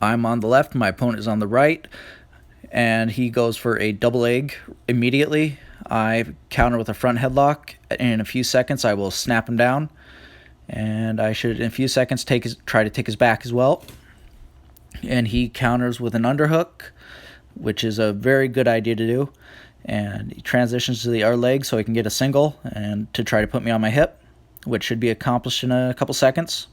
I'm on the left, my opponent is on the right, and he goes for a double leg immediately. I counter with a front headlock. In a few seconds, I will snap him down, and I should, in a few seconds, try to take his back as well. And he counters with an underhook, which is a very good idea to do. And he transitions to the other leg so he can get a single and to try to put me on my hip, which should be accomplished in a couple seconds.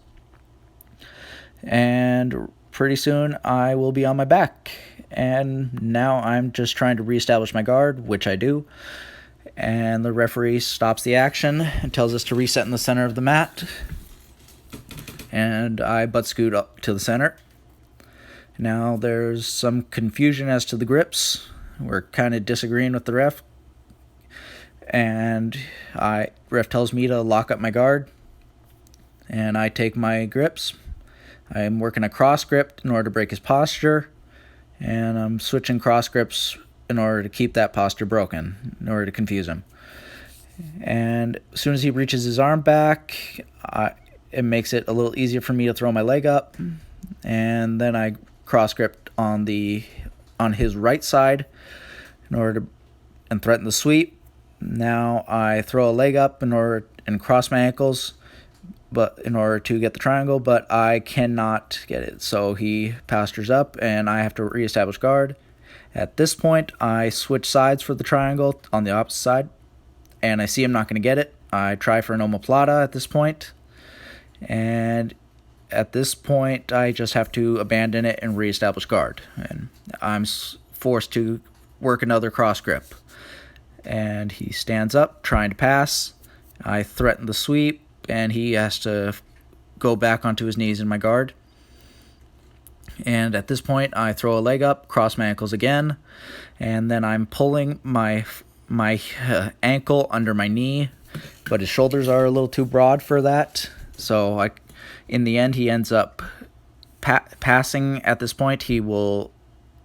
And pretty soon I will be on my back. And now I'm just trying to reestablish my guard, which I do. And the referee stops the action and tells us to reset in the center of the mat. And I butt scoot up to the center. Now there's some confusion as to the grips. We're kind of disagreeing with the ref. And ref tells me to lock up my guard. And I take my grips. I'm working a cross grip in order to break his posture. And I'm switching cross grips in order to keep that posture broken, in order to confuse him. And as soon as he reaches his arm back, it makes it a little easier for me to throw my leg up. And then I cross grip on his right side and threaten the sweep. Now I throw a leg up and cross my ankles, but in order to get the triangle, but I cannot get it. So he postures up, and I have to reestablish guard. At this point, I switch sides for the triangle on the opposite side, and I see I'm not going to get it. I try for an omoplata at this point, and at this point, I just have to abandon it and reestablish guard. And I'm forced to work another cross grip. And he stands up, trying to pass. I threaten the sweep, and he has to go back onto his knees in my guard. And at this point, I throw a leg up, cross my ankles again, and then I'm pulling my ankle under my knee, but his shoulders are a little too broad for that. So in the end, he ends up passing. At this point, he will,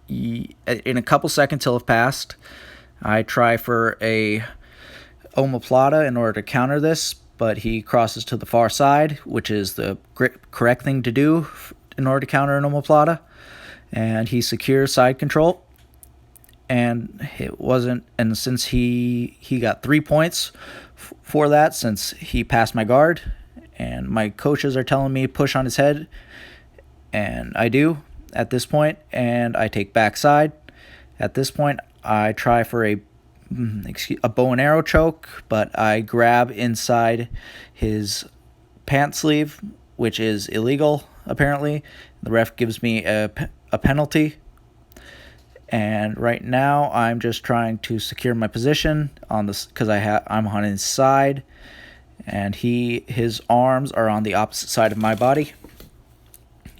in a couple seconds, he'll have passed. I try for a omoplata in order to counter this, but he crosses to the far side, which is the correct thing to do in order to counter an omoplata. And he secures side control. And it wasn't, and since he got 3 points for that, since he passed my guard, and my coaches are telling me push on his head, and I do at this point, and I take backside. At this point, I try for a bow and arrow choke, but I grab inside his pant sleeve, which is illegal, apparently. The ref gives me a penalty. And right now, I'm just trying to secure my position on this because I'm on his side, and his arms are on the opposite side of my body.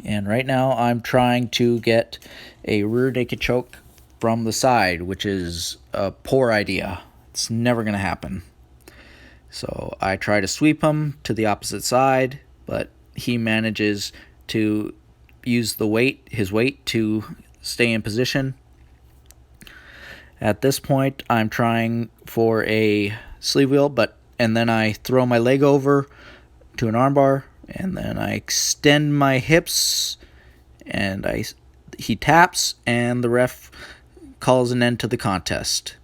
And right now, I'm trying to get a rear naked choke from the side, which is a poor idea. It's never going to happen. So I try to sweep him to the opposite side, but he manages to use his weight to stay in position. At this point, I'm trying for a sleeve wheel, and then I throw my leg over to an armbar, and then I extend my hips, and he taps, and the ref calls an end to the contest.